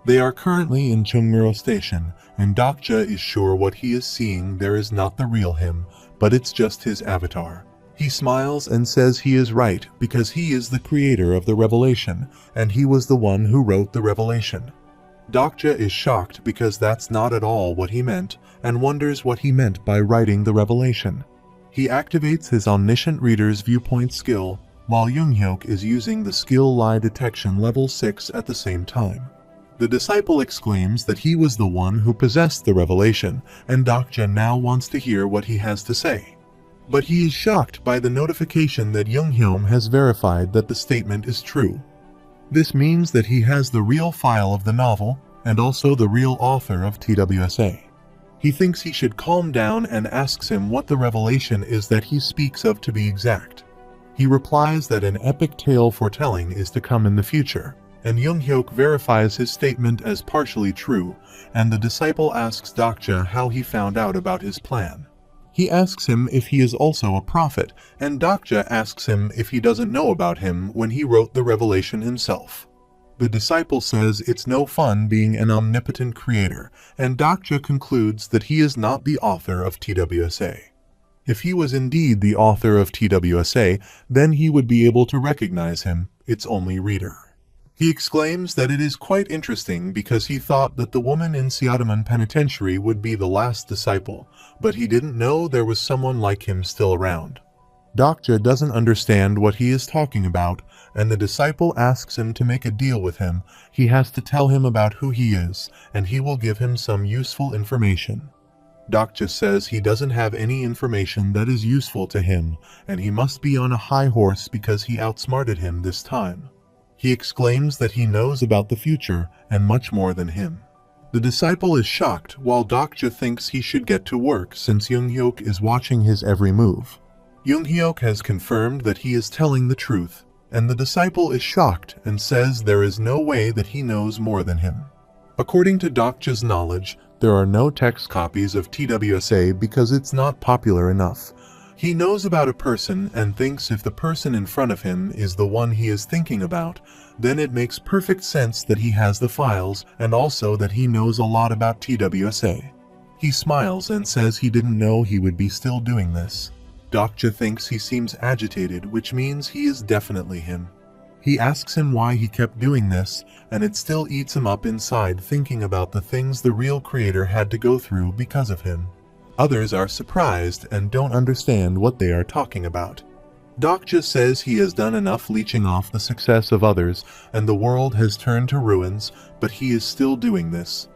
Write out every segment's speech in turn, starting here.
They are currently in Chungmuro Station, and Dokja is sure what he is seeing there is not the real him, but it's just his avatar. He smiles and says he is right because he is the creator of the revelation, and he was the one who wrote the revelation. Dokja is shocked because that's not at all what he meant, and wonders what he meant by writing the revelation. He activates his Omniscient Reader's Viewpoint skill, while Younghyuk is using the skill Lie Detection level 6 at the same time. The disciple exclaims that he was the one who possessed the revelation, and Dokja now wants to hear what he has to say. But he is shocked by the notification that Younghyuk has verified that the statement is true. This means that he has the real file of the novel, and also the real author of TWSA. He thinks he should calm down and asks him what the revelation is that he speaks of to be exact. He replies that an epic tale foretelling is to come in the future, and Younghyuk verifies his statement as partially true, and the disciple asks Dokja how he found out about his plan. He asks him if he is also a prophet, and Dokja asks him if he doesn't know about him when he wrote the revelation himself. The disciple says it's no fun being an omnipotent creator, and Dokja concludes that he is not the author of TWSA. If he was indeed the author of TWSA, then he would be able to recognize him, its only reader. He exclaims that it is quite interesting because he thought that the woman in Seataman Penitentiary would be the last disciple, but he didn't know there was someone like him still around. Dokja doesn't understand what he is talking about, and the disciple asks him to make a deal with him. He has to tell him about who he is, and he will give him some useful information. Dokja says he doesn't have any information that is useful to him, and he must be on a high horse because he outsmarted him this time. He exclaims that he knows about the future and much more than him. The disciple is shocked while Dokja thinks he should get to work since Younghyuk is watching his every move. Younghyuk has confirmed that he is telling the truth, and the disciple is shocked and says there is no way that he knows more than him. According to Dokja's knowledge, there are no text copies of TWSA because it's not popular enough. He knows about a person and thinks if the person in front of him is the one he is thinking about, then it makes perfect sense that he has the files and also that he knows a lot about TWSA. He smiles and says he didn't know he would be still doing this. Dokja thinks he seems agitated, which means he is definitely him. He asks him why he kept doing this, and it still eats him up inside thinking about the things the real creator had to go through because of him. Others are surprised and don't understand what they are talking about. Dokja says he has done enough leeching off the success of others and the world has turned to ruins, but he is still doing this.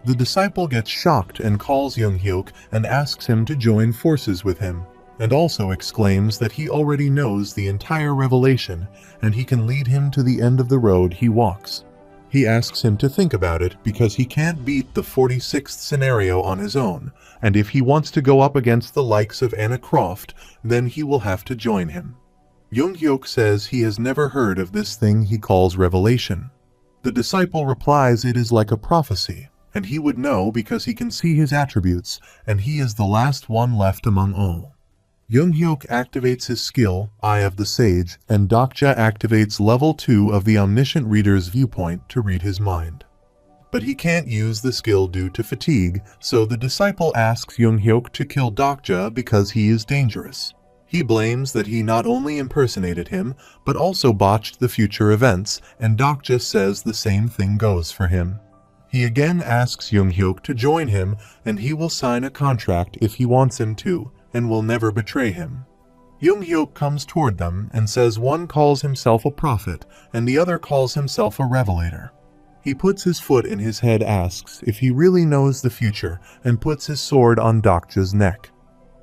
The disciple gets shocked and calls Younghyuk and asks him to join forces with him, and also exclaims that he already knows the entire revelation and he can lead him to the end of the road he walks. He asks him to think about it because he can't beat the 46th scenario on his own, and if he wants to go up against the likes of Anna Croft, then he will have to join him. Younghyuk says he has never heard of this thing he calls revelation. The disciple replies it is like a prophecy, and he would know because he can see his attributes, and he is the last one left among all. Younghyuk activates his skill, Eye of the Sage, and Dokja activates level 2 of the Omniscient Reader's Viewpoint to read his mind. But he can't use the skill due to fatigue, so the disciple asks Younghyuk to kill Dokja because he is dangerous. He blames that he not only impersonated him, but also botched the future events, and Dokja says the same thing goes for him. He again asks Younghyuk to join him, and he will sign a contract if he wants him to, and will never betray him. Younghyuk comes toward them and says one calls himself a prophet and the other calls himself a revelator. He puts his foot in his head, asks if he really knows the future, and puts his sword on Dokja's neck.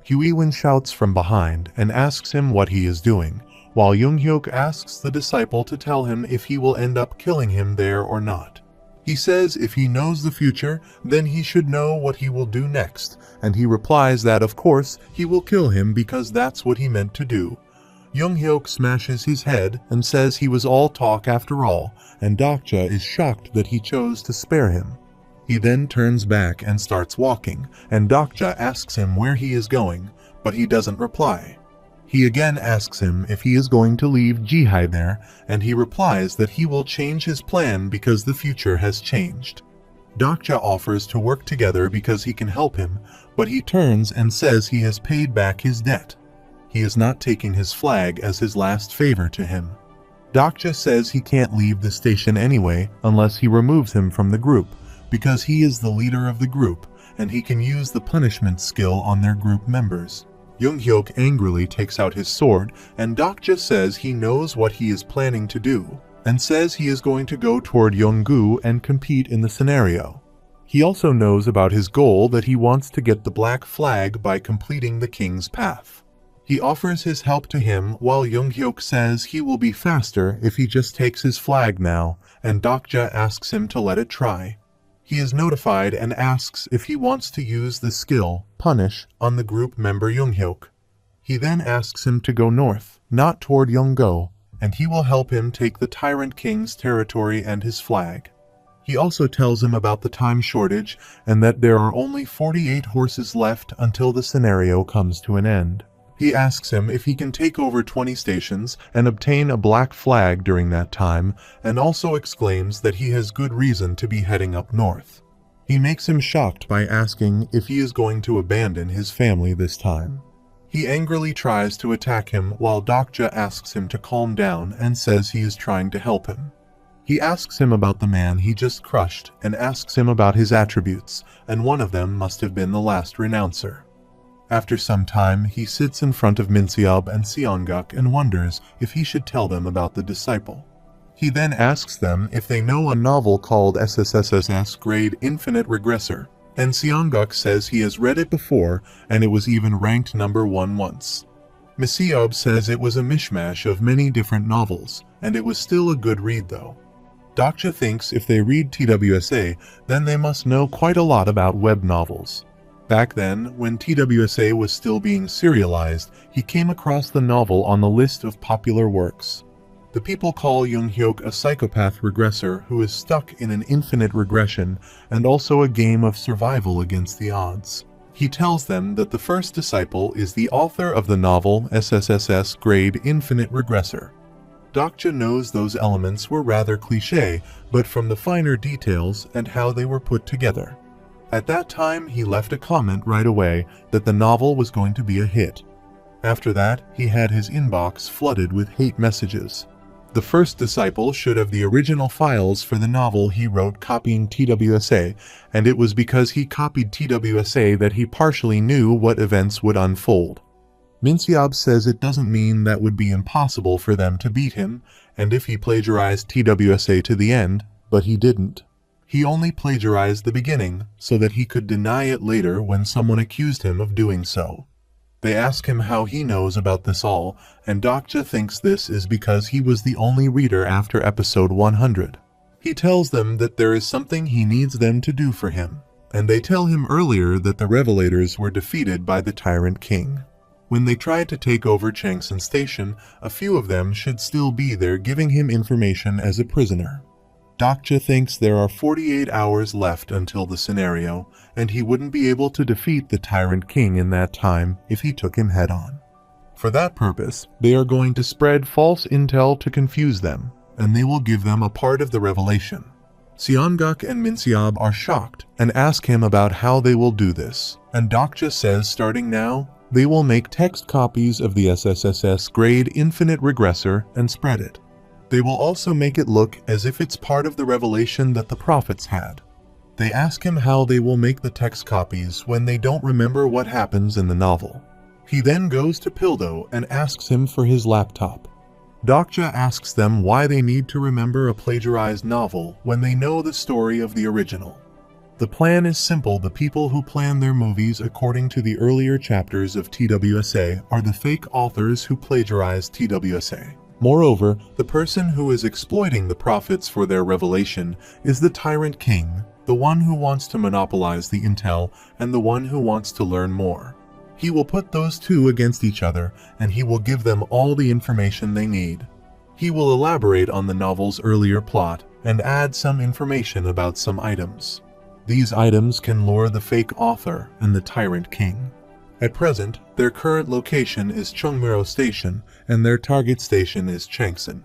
Huiwen shouts from behind and asks him what he is doing, while Younghyuk asks the disciple to tell him if he will end up killing him there or not. He says if he knows the future, then he should know what he will do next, and he replies that of course he will kill him because that's what he meant to do. Younghyuk smashes his head and says he was all talk after all, and Dokja is shocked that he chose to spare him. He then turns back and starts walking, and Dokja asks him where he is going, but he doesn't reply. He again asks him if he is going to leave Jihai there, and he replies that he will change his plan because the future has changed. Dokja offers to work together because he can help him, but he turns and says he has paid back his debt. He is not taking his flag as his last favor to him. Dokja says he can't leave the station anyway unless he removes him from the group, because he is the leader of the group, and he can use the punishment skill on their group members. Young-hyuk angrily takes out his sword, and Dokja says he knows what he is planning to do, and says he is going to go toward Yonggu and compete in the scenario. He also knows about his goal that he wants to get the black flag by completing the king's path. He offers his help to him while Young-hyuk says he will be faster if he just takes his flag now, and Dokja asks him to let it try. He is notified and asks if he wants to use the skill, Punish, on the group member Young-hyuk. He then asks him to go north, not toward Yonggo, and he will help him take the Tyrant King's territory and his flag. He also tells him about the time shortage and that there are only 48 horses left until the scenario comes to an end. He asks him if he can take over 20 stations and obtain a black flag during that time, and also exclaims that he has good reason to be heading up north. He makes him shocked by asking if he is going to abandon his family this time. He angrily tries to attack him while Dokja asks him to calm down and says he is trying to help him. He asks him about the man he just crushed and asks him about his attributes, and one of them must have been the last renouncer. After some time, he sits in front of Minseob and Seonguk and wonders if he should tell them about the disciple. He then asks them if they know a novel called SSSS Grade Infinite Regressor, and Seonguk says he has read it before and it was even ranked number 1 once. Minseob says it was a mishmash of many different novels, and it was still a good read though. Dokja thinks if they read TWSA, then they must know quite a lot about web novels. Back then, when TWSA was still being serialized, he came across the novel on the list of popular works. The people call Young-hyuk a psychopath regressor who is stuck in an infinite regression and also a game of survival against the odds. He tells them that the first disciple is the author of the novel SSSS Grade Infinite Regressor. Dokja knows those elements were rather cliché, but from the finer details and how they were put together. At that time, he left a comment right away that the novel was going to be a hit. After that, he had his inbox flooded with hate messages. The first disciple should have the original files for the novel he wrote copying TWSA, and it was because he copied TWSA that he partially knew what events would unfold. Minseob says it doesn't mean that would be impossible for them to beat him, and if he plagiarized TWSA to the end, but he didn't. He only plagiarized the beginning so that he could deny it later when someone accused him of doing so. They ask him how he knows about this all, and Dokja thinks this is because he was the only reader after episode 100. He tells them that there is something he needs them to do for him, and they tell him earlier that the Revelators were defeated by the Tyrant King. When they tried to take over Changsan Station, a few of them should still be there giving him information as a prisoner. Dokja thinks there are 48 hours left until the scenario, and he wouldn't be able to defeat the Tyrant King in that time if he took him head-on. For that purpose, they are going to spread false intel to confuse them, and they will give them a part of the revelation. Seonguk and Minseob are shocked and ask him about how they will do this, and Dokja says starting now, they will make text copies of the SSSS Grade Infinite Regressor and spread it. They will also make it look as if it's part of the revelation that the prophets had. They ask him how they will make the text copies when they don't remember what happens in the novel. He then goes to Pildo and asks him for his laptop. Dokja asks them why they need to remember a plagiarized novel when they know the story of the original. The plan is simple. The people who plan their movies according to the earlier chapters of TWSA are the fake authors who plagiarized TWSA. Moreover, the person who is exploiting the prophets for their revelation is the Tyrant King, the one who wants to monopolize the intel and the one who wants to learn more. He will put those two against each other, and he will give them all the information they need. He will elaborate on the novel's earlier plot and add some information about some items. These items can lure the fake author and the Tyrant King. At present, their current location is Chungmuro Station, and their target station is Changsan.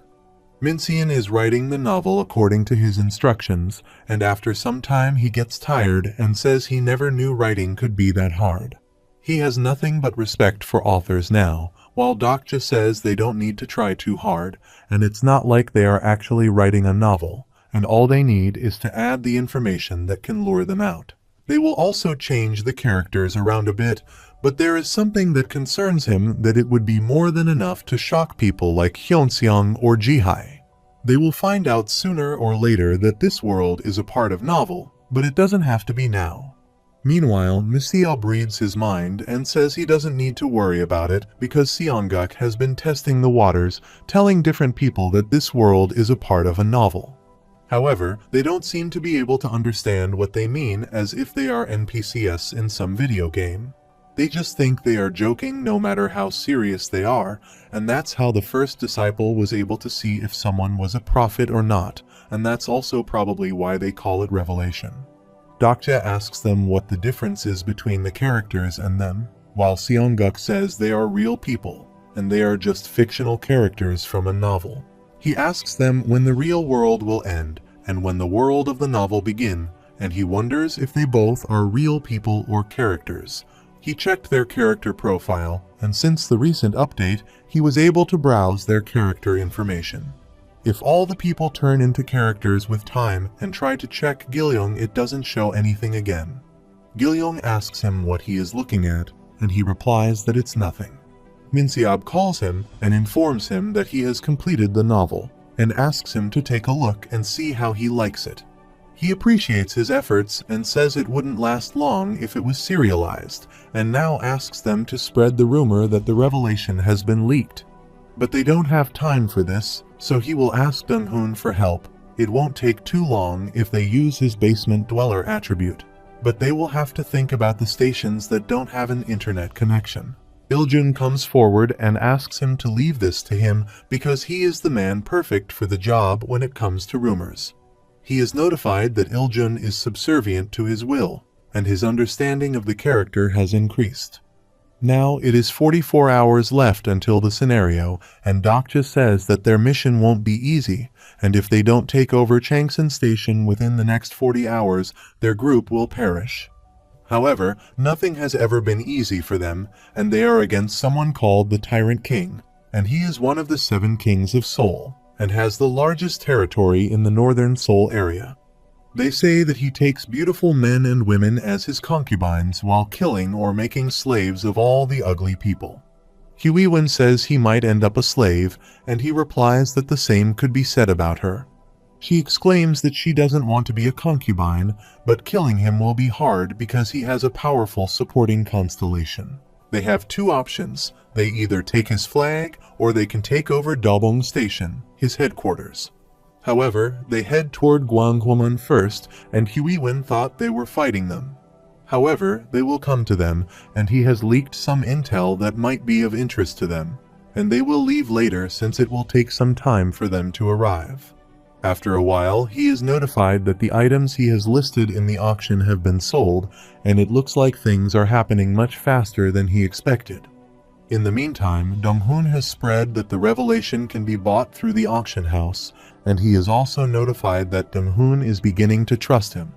Mincian is writing the novel according to his instructions, and after some time he gets tired and says he never knew writing could be that hard. He has nothing but respect for authors now, while Dokja says they don't need to try too hard, and it's not like they are actually writing a novel, and all they need is to add the information that can lure them out. They will also change the characters around a bit, but there is something that concerns him that it would be more than enough to shock people like Hyunseong or Jihai. They will find out sooner or later that this world is a part of novel, but it doesn't have to be now. Meanwhile, Miseob reads his mind and says he doesn't need to worry about it because Seongguk has been testing the waters, telling different people that this world is a part of a novel. However, they don't seem to be able to understand what they mean as if they are NPCs in some video game. They just think they are joking no matter how serious they are, and that's how the first disciple was able to see if someone was a prophet or not, and that's also probably why they call it revelation. Dokja asks them what the difference is between the characters and them, while Seongguk says they are real people, and they are just fictional characters from a novel. He asks them when the real world will end, and when the world of the novel begin, and he wonders if they both are real people or characters. He checked their character profile, and since the recent update, he was able to browse their character information. If all the people turn into characters with time and try to check Gilyong, it doesn't show anything again. Gilyong asks him what he is looking at, and he replies that it's nothing. Minseob calls him and informs him that he has completed the novel, and asks him to take a look and see how he likes it. He appreciates his efforts and says it wouldn't last long if it was serialized, and now asks them to spread the rumor that the revelation has been leaked. But they don't have time for this, so he will ask Donghoon for help. It won't take too long if they use his basement dweller attribute, but they will have to think about the stations that don't have an internet connection. Iljun comes forward and asks him to leave this to him because he is the man perfect for the job when it comes to rumors. He is notified that Iljun is subservient to his will, and his understanding of the character has increased. Now it is 44 hours left until the scenario, and Dokja says that their mission won't be easy, and if they don't take over Changsan Station within the next 40 hours, their group will perish. However, nothing has ever been easy for them, and they are against someone called the Tyrant King, and he is one of the 7 kings of Seoul, and has the largest territory in the northern Seoul area. They say that he takes beautiful men and women as his concubines while killing or making slaves of all the ugly people. Huiwen says he might end up a slave, and he replies that the same could be said about her. She exclaims that she doesn't want to be a concubine, but killing him will be hard because he has a powerful supporting constellation. They have 2 options. They either take his flag, or they can take over Dalbong Station, his headquarters. However, they head toward Gwanghwamun first, and Huiwen thought they were fighting them. However, they will come to them, and he has leaked some intel that might be of interest to them, and they will leave later since it will take some time for them to arrive. After a while, he is notified that the items he has listed in the auction have been sold, and it looks like things are happening much faster than he expected. In the meantime, Donghoon has spread that the revelation can be bought through the auction house, and he is also notified that Donghoon is beginning to trust him.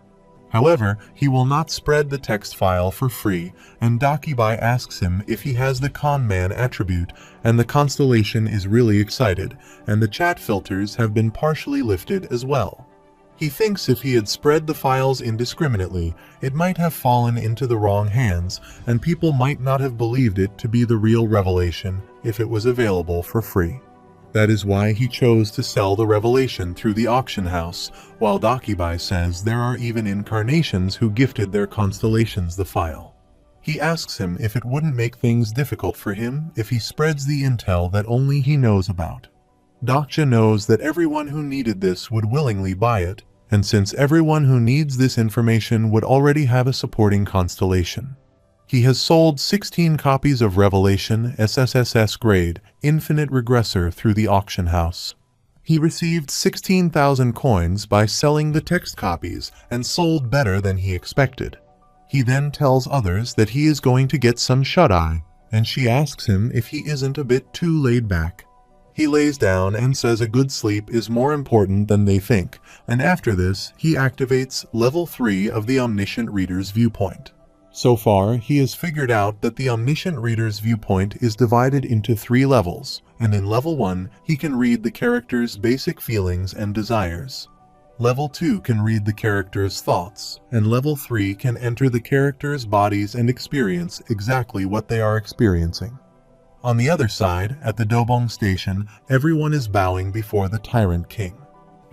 However, he will not spread the text file for free, and Dakibai asks him if he has the con man attribute, and the constellation is really excited, and the chat filters have been partially lifted as well. He thinks if he had spread the files indiscriminately, it might have fallen into the wrong hands, and people might not have believed it to be the real revelation if it was available for free. That is why he chose to sell the revelation through the auction house, while Dakibai says there are even incarnations who gifted their constellations the file. He asks him if it wouldn't make things difficult for him if he spreads the intel that only he knows about. Dokja knows that everyone who needed this would willingly buy it, and since everyone who needs this information would already have a supporting constellation. He has sold 16 copies of Revelation SSSS grade Infinite Regressor through the auction house. He received 16,000 coins by selling the text copies and sold better than he expected. He then tells others that he is going to get some shut-eye, and she asks him if he isn't a bit too laid back. He lays down and says a good sleep is more important than they think, and after this, he activates level 3 of the Omniscient Reader's viewpoint. So far, he has figured out that the Omniscient Reader's viewpoint is divided into 3 levels, and in level 1, he can read the character's basic feelings and desires. Level 2 can read the character's thoughts, and level 3 can enter the character's bodies and experience exactly what they are experiencing. On the other side, at the Dobong station, everyone is bowing before the Tyrant King.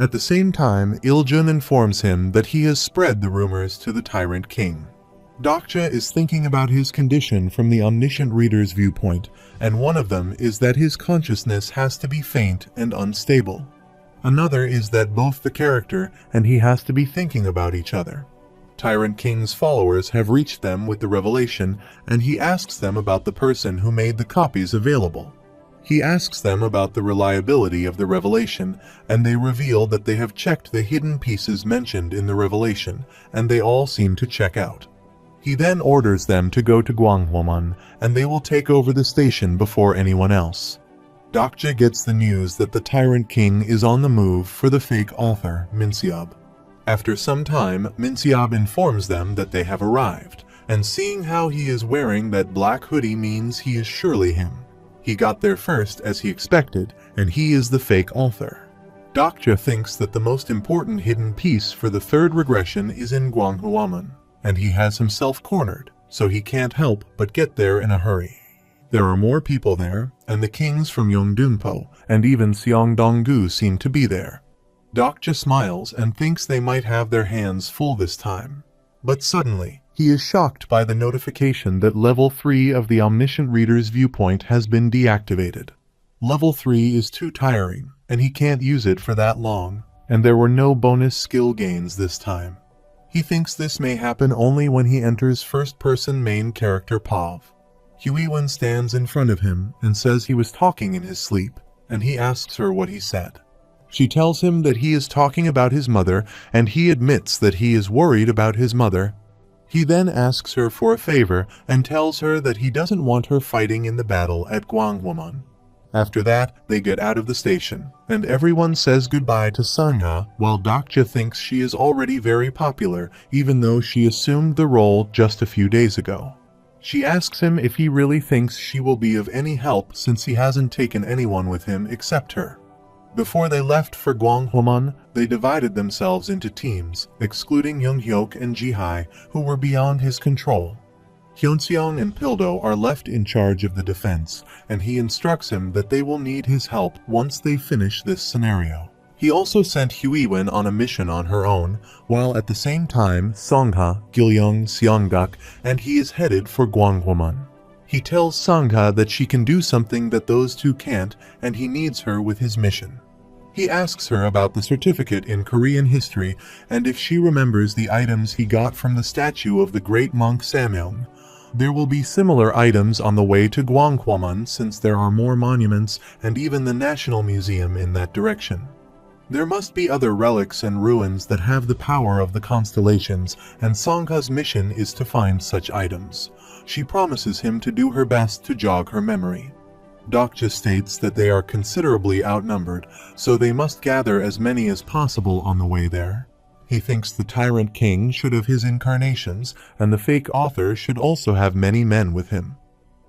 At the same time, Iljun informs him that he has spread the rumors to the Tyrant King. Dokja is thinking about his condition from the Omniscient Reader's viewpoint, and one of them is that his consciousness has to be faint and unstable. Another is that both the character and he has to be thinking about each other. Tyrant King's followers have reached them with the revelation, and he asks them about the person who made the copies available. He asks them about the reliability of the revelation, and they reveal that they have checked the hidden pieces mentioned in the revelation, and they all seem to check out. He then orders them to go to Gwanghwamun, and they will take over the station before anyone else. Dokja gets the news that the Tyrant King is on the move for the fake author, Minseob. After some time, Minseob informs them that they have arrived, and seeing how he is wearing that black hoodie means he is surely him. He got there first as he expected, and he is the fake author. Dokja thinks that the most important hidden piece for the third regression is in Gwanghwamun, and he has himself cornered, so he can't help but get there in a hurry. There are more people there, and the kings from Yongdunpo and even Seongdonggu seem to be there. Dokja smiles and thinks they might have their hands full this time. But suddenly, he is shocked by the notification that level 3 of the Omniscient Reader's viewpoint has been deactivated. Level 3 is too tiring, and he can't use it for that long, and there were no bonus skill gains this time. He thinks this may happen only when he enters first-person main character Pav. Huiwen stands in front of him and says he was talking in his sleep, and he asks her what he said. She tells him that he is talking about his mother, and he admits that he is worried about his mother. He then asks her for a favor and tells her that he doesn't want her fighting in the battle at Gwanghwamun. After that, they get out of the station, and everyone says goodbye to Sangha, while Dokja thinks she is already very popular, even though she assumed the role just a few days ago. She asks him if he really thinks she will be of any help since he hasn't taken anyone with him except her. Before they left for Gwanghwamun, they divided themselves into teams, excluding Younghyuk and Jihai, who were beyond his control. Hyunseong and Pildo are left in charge of the defense, and he instructs him that they will need his help once they finish this scenario. He also sent Huiwen on a mission on her own, while at the same time Songha, Gilyoung, Seongguk, and he is headed for Gwanghwamun. He tells Sangha that she can do something that those two can't, and he needs her with his mission. He asks her about the certificate in Korean history and if she remembers the items he got from the statue of the great monk Samyeong. There will be similar items on the way to Gwanghwamun since there are more monuments and even the National Museum in that direction. There must be other relics and ruins that have the power of the constellations, and Sangha's mission is to find such items. She promises him to do her best to jog her memory. Dokja states that they are considerably outnumbered, so they must gather as many as possible on the way there. He thinks the Tyrant King should have his incarnations, and the fake author should also have many men with him.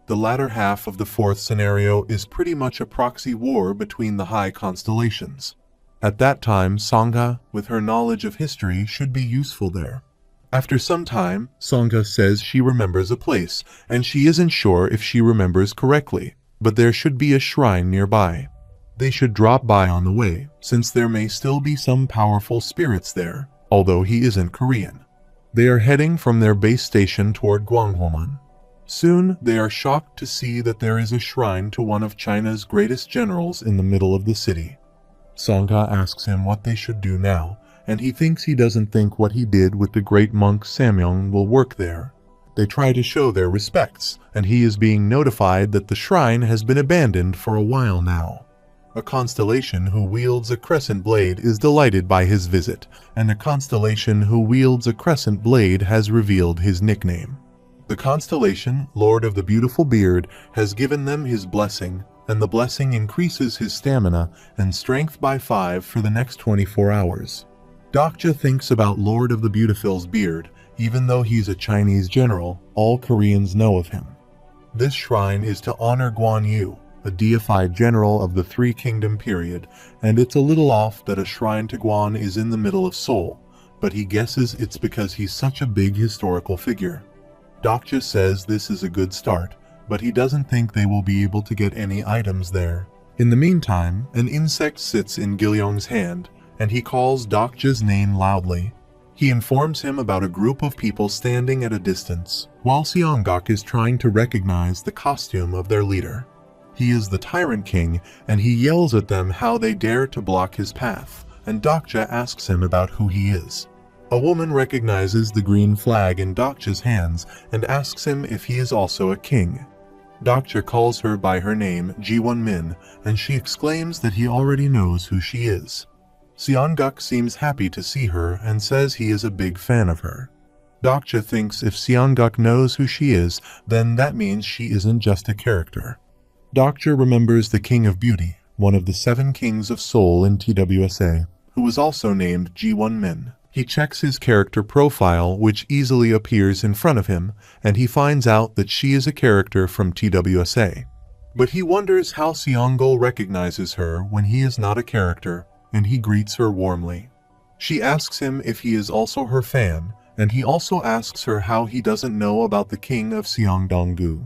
The latter half of the fourth scenario is pretty much a proxy war between the high constellations. At that time, Sangha, with her knowledge of history, should be useful there. After some time, Sangha says she remembers a place, and she isn't sure if she remembers correctly, but there should be a shrine nearby. They should drop by on the way, since there may still be some powerful spirits there, although he isn't Korean. They are heading from their base station toward Gwanghwamun. Soon, they are shocked to see that there is a shrine to one of China's greatest generals in the middle of the city. Sangha asks him what they should do now, and he thinks he doesn't think what he did with the great monk Samyeong will work there. They try to show their respects, and he is being notified that the shrine has been abandoned for a while now. A constellation who wields a crescent blade is delighted by his visit, and a constellation who wields a crescent blade has revealed his nickname. The constellation, Lord of the Beautiful Beard, has given them his blessing, and the blessing increases his stamina and strength by 5 for the next 24 hours. Dokja thinks about Lord of the Beautiful's beard. Even though he's a Chinese general, all Koreans know of him. This shrine is to honor Guan Yu, a deified general of the Three Kingdom period, and it's a little off that a shrine to Guan is in the middle of Seoul, but he guesses it's because he's such a big historical figure. Dokja says this is a good start, but he doesn't think they will be able to get any items there. In the meantime, an insect sits in Gilyong's hand, and he calls Dokja's name loudly. He informs him about a group of people standing at a distance, while Seongguk is trying to recognize the costume of their leader. He is the Tyrant King, and he yells at them how they dare to block his path, and Dokja asks him about who he is. A woman recognizes the green flag in Dokja's hands and asks him if he is also a king. Dokja calls her by her name, Ji-won-min, and she exclaims that he already knows who she is. Seongguk seems happy to see her and says he is a big fan of her. Dokja thinks if Seongguk knows who she is, then that means she isn't just a character. Dokja remembers the King of Beauty, one of the 7 kings of Seoul in TWSA, who was also named Ji-won-min. He checks his character profile, which easily appears in front of him, and he finds out that she is a character from TWSA. But he wonders how Seonggul recognizes her when he is not a character, and he greets her warmly. She asks him if he is also her fan, and he also asks her how he doesn't know about the king of Seongdong-gu.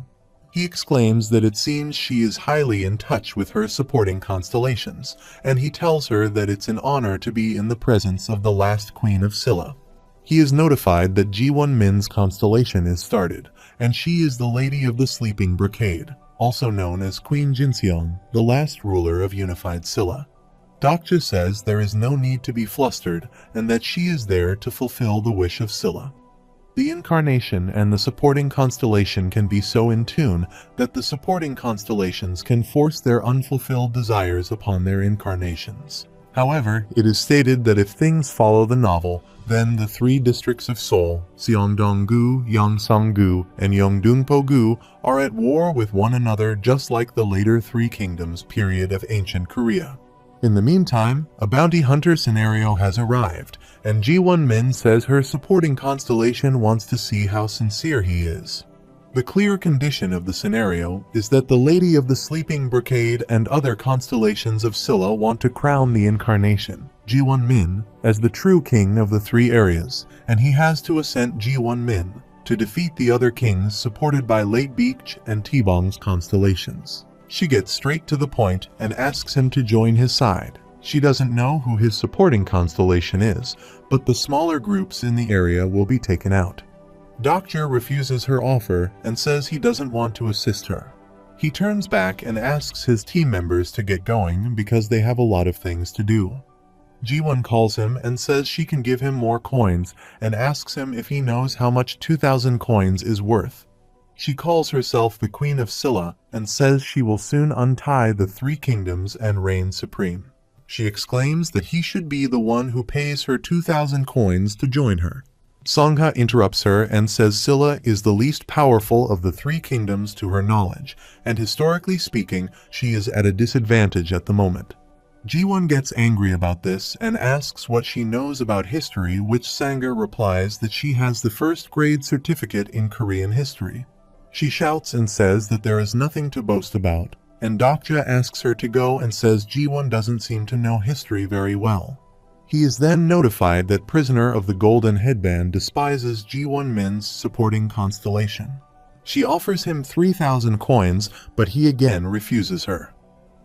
He exclaims that it seems she is highly in touch with her supporting constellations, and he tells her that it's an honor to be in the presence of the last queen of Silla. He is notified that Ji-won-min's constellation is started, and she is the Lady of the Sleeping Brocade, also known as Queen Jinseong, the last ruler of unified Silla. Dokja says there is no need to be flustered, and that she is there to fulfill the wish of Silla. The incarnation and the supporting constellation can be so in tune that the supporting constellations can force their unfulfilled desires upon their incarnations. However, it is stated that if things follow the novel, then the 3 districts of Seoul, Seongdong-gu, Yongsan-gu, and Yeongdungpo-gu, are at war with one another just like the later 3 kingdoms period of ancient Korea. In the meantime, a bounty hunter scenario has arrived, and Ji-won-min says her supporting constellation wants to see how sincere he is. The clear condition of the scenario is that the Lady of the Sleeping Brocade and other constellations of Silla want to crown the incarnation, Ji-won-min, as the true king of the 3 areas, and he has to assent Ji-won-min to defeat the other kings supported by Late Beach and T-bong's constellations. She gets straight to the point and asks him to join his side. She doesn't know who his supporting constellation is, but the smaller groups in the area will be taken out. Dokja refuses her offer and says he doesn't want to assist her. He turns back and asks his team members to get going because they have a lot of things to do. Ji-won calls him and says she can give him more coins and asks him if he knows how much 2,000 coins is worth. She calls herself the Queen of Silla and says she will soon untie the 3 kingdoms and reign supreme. She exclaims that he should be the one who pays her 2,000 coins to join her. Songha interrupts her and says Silla is the least powerful of the 3 kingdoms to her knowledge, and historically speaking, she is at a disadvantage at the moment. Ji-won gets angry about this and asks what she knows about history, which Sangha replies that she has the 1st grade certificate in Korean history. She shouts and says that there is nothing to boast about, and Dokja asks her to go and says Ji-won doesn't seem to know history very well. He is then notified that Prisoner of the Golden Headband despises Ji-won-min's supporting constellation. She offers him 3,000 coins, but he again refuses her.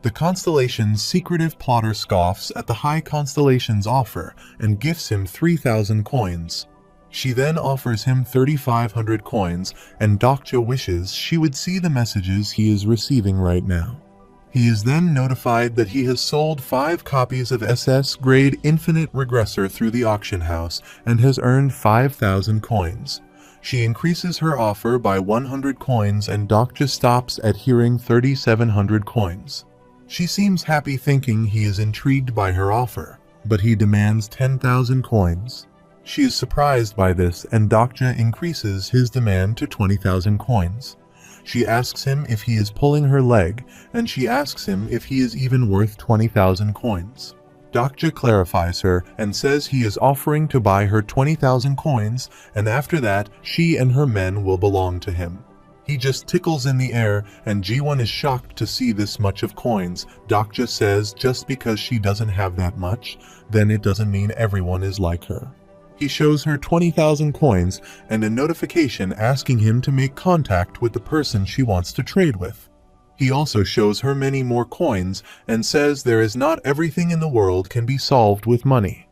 The constellation's secretive plotter scoffs at the high constellation's offer and gifts him 3,000 coins. She then offers him 3,500 coins, and Dokja wishes she would see the messages he is receiving right now. He is then notified that he has sold 5 copies of SS Grade Infinite Regressor through the auction house and has earned 5,000 coins. She increases her offer by 100 coins and Dokja stops at hearing 3,700 coins. She seems happy, thinking he is intrigued by her offer, but he demands 10,000 coins. She is surprised by this, and Dokja increases his demand to 20,000 coins. She asks him if he is pulling her leg, and she asks him if he is even worth 20,000 coins. Dokja clarifies her and says he is offering to buy her 20,000 coins, and after that, she and her men will belong to him. He just tickles in the air, and Ji-won is shocked to see this much of coins. Dokja says just because she doesn't have that much, then it doesn't mean everyone is like her. He shows her 20,000 coins and a notification asking him to make contact with the person she wants to trade with. He also shows her many more coins and says there is not everything in the world can be solved with money.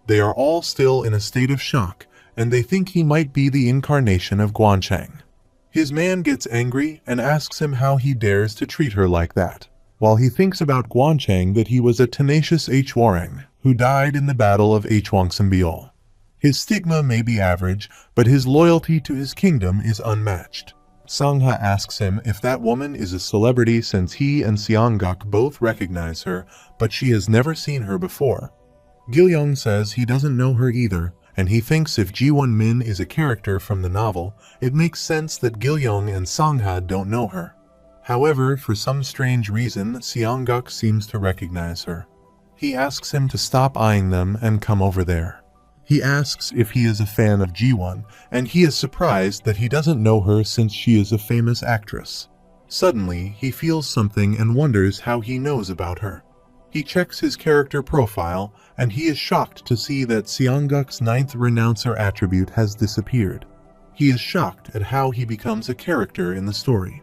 They are all still in a state of shock, and they think he might be the incarnation of Guanchang. His man gets angry and asks him how he dares to treat her like that, while he thinks about Guanchang that he was a tenacious Hwarang who died in the Battle of Hwangsambiol. His stigma may be average, but his loyalty to his kingdom is unmatched. Sangha asks him if that woman is a celebrity since he and Seongguk both recognize her, but she has never seen her before. Gil-young says he doesn't know her either, and he thinks if Ji-won Min is a character from the novel, it makes sense that Gil-young and Sangha don't know her. However, for some strange reason, Seongguk seems to recognize her. He asks him to stop eyeing them and come over there. He asks if he is a fan of Ji-won, and he is surprised that he doesn't know her since she is a famous actress. Suddenly, he feels something and wonders how he knows about her. He checks his character profile, and he is shocked to see that Seongguk's 9th renouncer attribute has disappeared. He is shocked at how he becomes a character in the story.